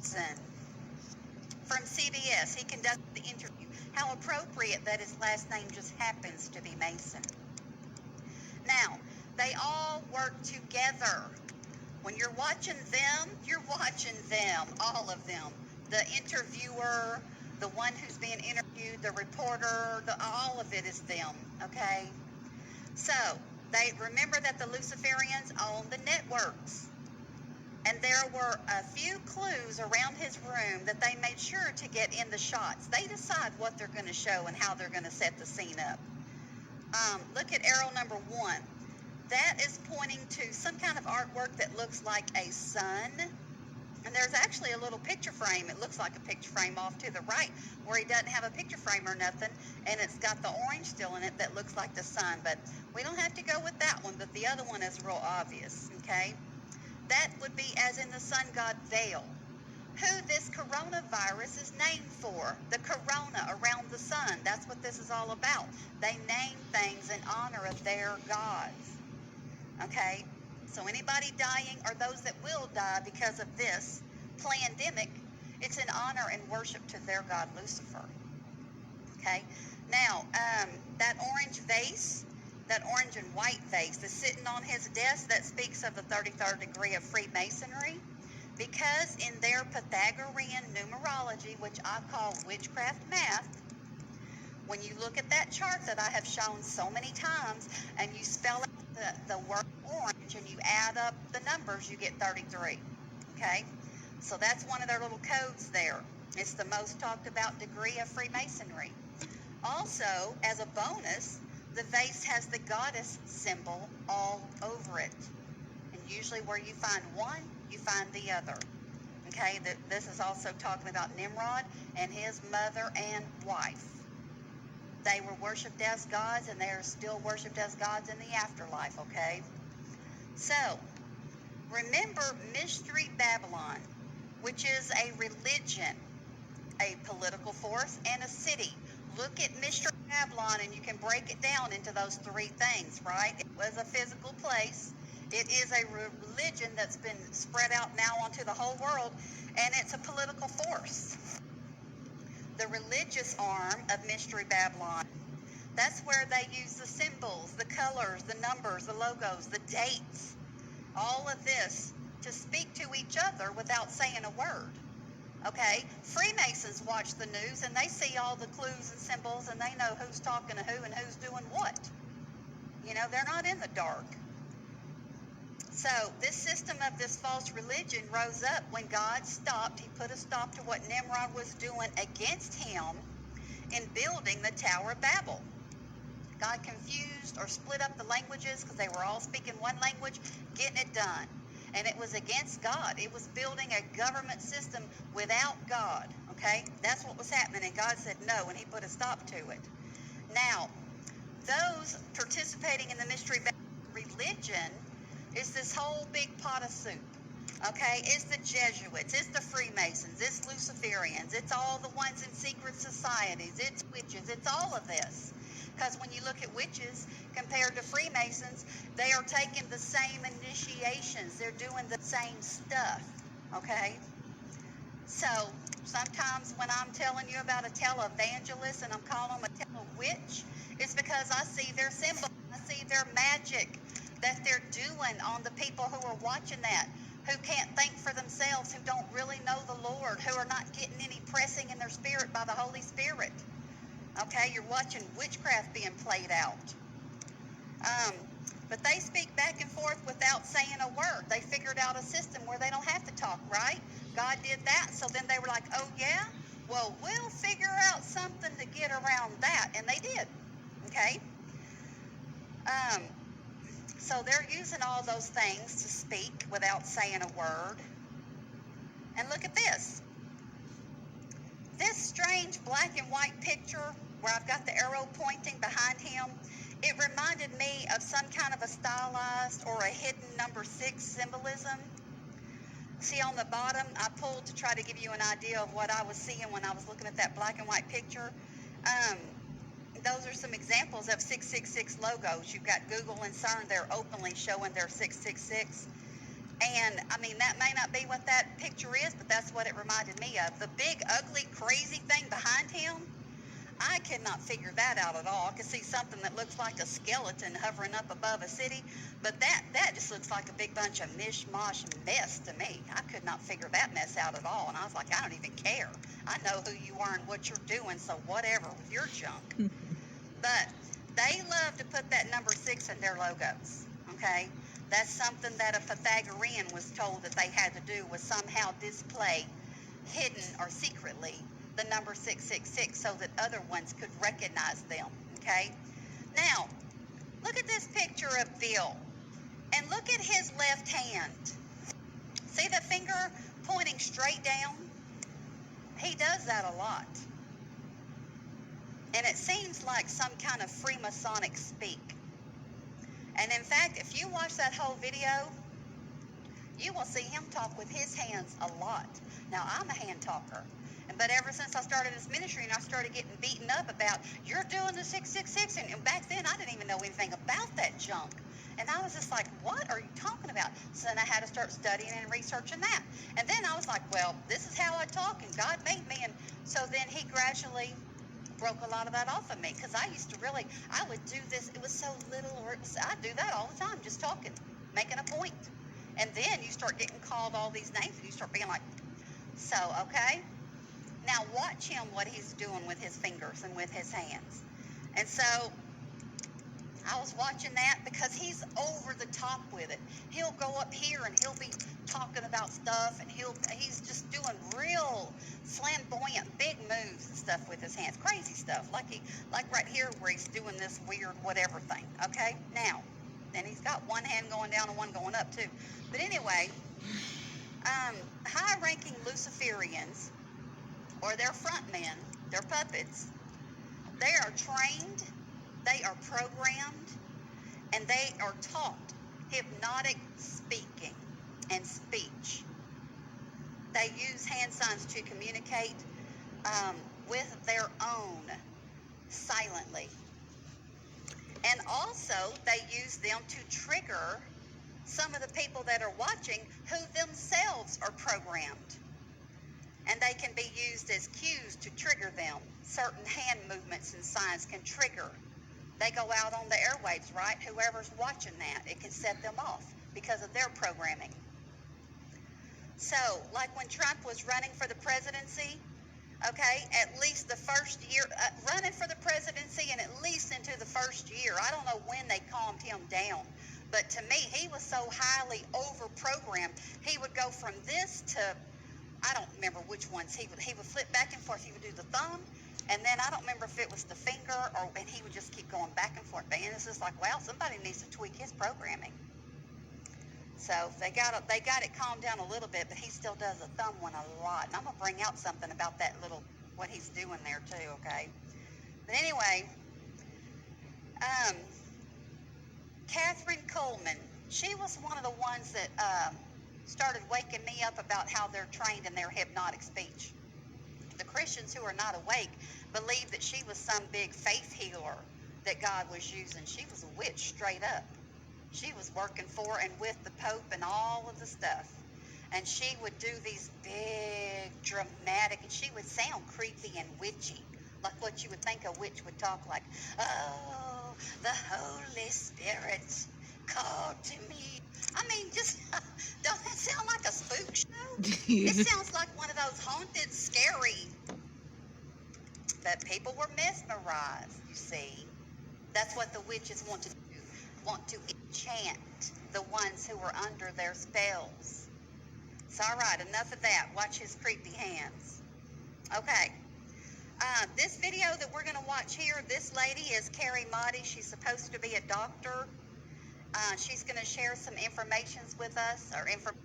Mason from CBS. He conducted the interview. How appropriate that his last name just happens to be Mason. Now, they all work together. When you're watching them, all of them. The interviewer, the one who's being interviewed, the reporter, all of it is them, okay? So, they remember that the Luciferians own the networks. And there were a few clues around his room that they made sure to get in the shots. They decide what they're going to show and how they're going to set the scene up. Look at arrow number 1. That is pointing to some kind of artwork that looks like a sun. And there's actually a little picture frame. It looks like a picture frame off to the right where he doesn't have a picture frame or nothing. And it's got the orange still in it that looks like the sun. But we don't have to go with that one. But the other one is real obvious, okay? That would be as in the sun god Baal, who this coronavirus is named for. The corona around the sun. That's what this is all about. They name things in honor of their gods. Okay? So anybody dying or those that will die because of this pandemic, it's in honor and worship to their god Lucifer. Okay? Now, that orange vase, that orange and white vase that's sitting on his desk, that speaks of the 33rd degree of Freemasonry, because in their Pythagorean numerology, which I call witchcraft math, when you look at that chart that I have shown so many times, and you spell out the word orange and you add up the numbers, you get 33. Okay? So that's one of their little codes there. It's the most talked about degree of Freemasonry. Also, as a bonus, the vase has the goddess symbol all over it. And usually where you find one, you find the other. Okay? This is also talking about Nimrod and his mother and wife. They were worshipped as gods, and they are still worshipped as gods in the afterlife, okay? So, remember Mystery Babylon, which is a religion, a political force, and a city. Look at Mystery Babylon, and you can break it down into those 3 things, right? It was a physical place. It is a religion that's been spread out now onto the whole world, and it's a political force. The religious arm of Mystery Babylon, that's where they use the symbols, the colors, the numbers, the logos, the dates, all of this to speak to each other without saying a word. Okay? Freemasons watch the news and they see all the clues and symbols and they know who's talking to who and who's doing what. You know, they're not in the dark. So this system of this false religion rose up when God stopped. He put a stop to what Nimrod was doing against him in building the Tower of Babel. God confused or split up the languages because they were all speaking one language, getting it done. And it was against God. It was building a government system without God. Okay? That's what was happening. And God said no, and he put a stop to it. Now, those participating in the Mystery religion is this whole big pot of soup. Okay? It's the Jesuits, it's the Freemasons, it's Luciferians, it's all the ones in secret societies, it's witches, it's all of this. Because when you look at witches compared to Freemasons, they are taking the same initiations. They're doing the same stuff. Okay? So, sometimes when I'm telling you about a televangelist and I'm calling them a telewitch, it's because I see their symbol. I see their magic that they're doing on the people who are watching that, who can't think for themselves, who don't really know the Lord, who are not getting any pressing in their spirit by the Holy Spirit. Okay, you're watching witchcraft being played out. But they speak back and forth without saying a word. They figured out a system where they don't have to talk, right? God did that, so then they were like, oh yeah? Well, we'll figure out something to get around that. And they did, okay? So they're using all those things to speak without saying a word. And look at this. This strange black and white picture where I've got the arrow pointing behind him, it reminded me of some kind of a stylized or a hidden number 6 symbolism. See on the bottom, I pulled to try to give you an idea of what I was seeing when I was looking at that black and white picture. Those are some examples of 666 logos. You've got Google and CERN there openly showing their 666. And I mean, that may not be what that picture is, but that's what it reminded me of. The big, ugly, crazy thing behind him, I could not figure that out at all. I could see something that looks like a skeleton hovering up above a city, but that just looks like a big bunch of mishmash mess to me. I could not figure that mess out at all, and I was like, I don't even care. I know who you are and what you're doing, so whatever with your junk. But they love to put that number 6 in their logos, okay? That's something that a Pythagorean was told that they had to do, was somehow display hidden or secretly the number 666 so that other ones could recognize them, okay? Now, look at this picture of Bill, and look at his left hand. See the finger pointing straight down? He does that a lot. And it seems like some kind of Freemasonic speak. And in fact, if you watch that whole video, you will see him talk with his hands a lot. Now, I'm a hand talker. But ever since I started this ministry and I started getting beaten up about, you're doing the 666, and back then I didn't even know anything about that junk. And I was just like, what are you talking about? So then I had to start studying and researching that. And then I was like, well, this is how I talk, and God made me. And so then he gradually broke a lot of that off of me, because I used to really, I would do this, it was so little, or I'd do that all the time, just talking, making a point. And then you start getting called all these names, and you start being like, so, okay? Now watch him, what he's doing with his fingers and with his hands. And so I was watching that because he's over the top with it. He'll go up here and he'll be talking about stuff, and he's just doing real flamboyant, big moves and stuff with his hands. Crazy stuff, like right here where he's doing this weird whatever thing. Okay? Now, and he's got one hand going down and one going up too. But anyway, high-ranking Luciferians, or their front men, their puppets, they are trained, they are programmed, and they are taught hypnotic speaking and speech. They use hand signs to communicate with their own silently. And also, they use them to trigger some of the people that are watching who themselves are programmed. And they can be used as cues to trigger them. Certain hand movements and signs can trigger. They go out on the airwaves, right? Whoever's watching that, it can set them off because of their programming. So, like when Trump was running for the presidency, okay, at least the first year, running for the presidency, and at least into the first year, I don't know when they calmed him down, but to me, he was so highly over-programmed, he would go from this to, I don't remember which ones. He would flip back and forth. He would do the thumb, and then I don't remember if it was the finger, and he would just keep going back and forth. And it's just like, well, somebody needs to tweak his programming. So they got it calmed down a little bit, but he still does the thumb one a lot. And I'm gonna bring out something about that little, what he's doing there too. Okay. But anyway, Catherine Coleman, she was one of the ones that started waking me up about how they're trained in their hypnotic speech. The Christians who are not awake believe that she was some big faith healer that God was using. She was a witch straight up. She was working for and with the Pope and all of the stuff. And she would do these big, dramatic, and she would sound creepy and witchy, like what you would think a witch would talk like. Oh, the Holy Spirit called to me. I mean, just, don't that sound like a spook show? It sounds like one of those haunted, scary. But people were mesmerized, you see. That's what the witches want to do. Want to enchant the ones who are under their spells. So, all right, enough of that. Watch his creepy hands. Okay. This video that we're going to watch here, this lady is Carrie Motti. She's supposed to be a doctor. She's going to share some information with us, or information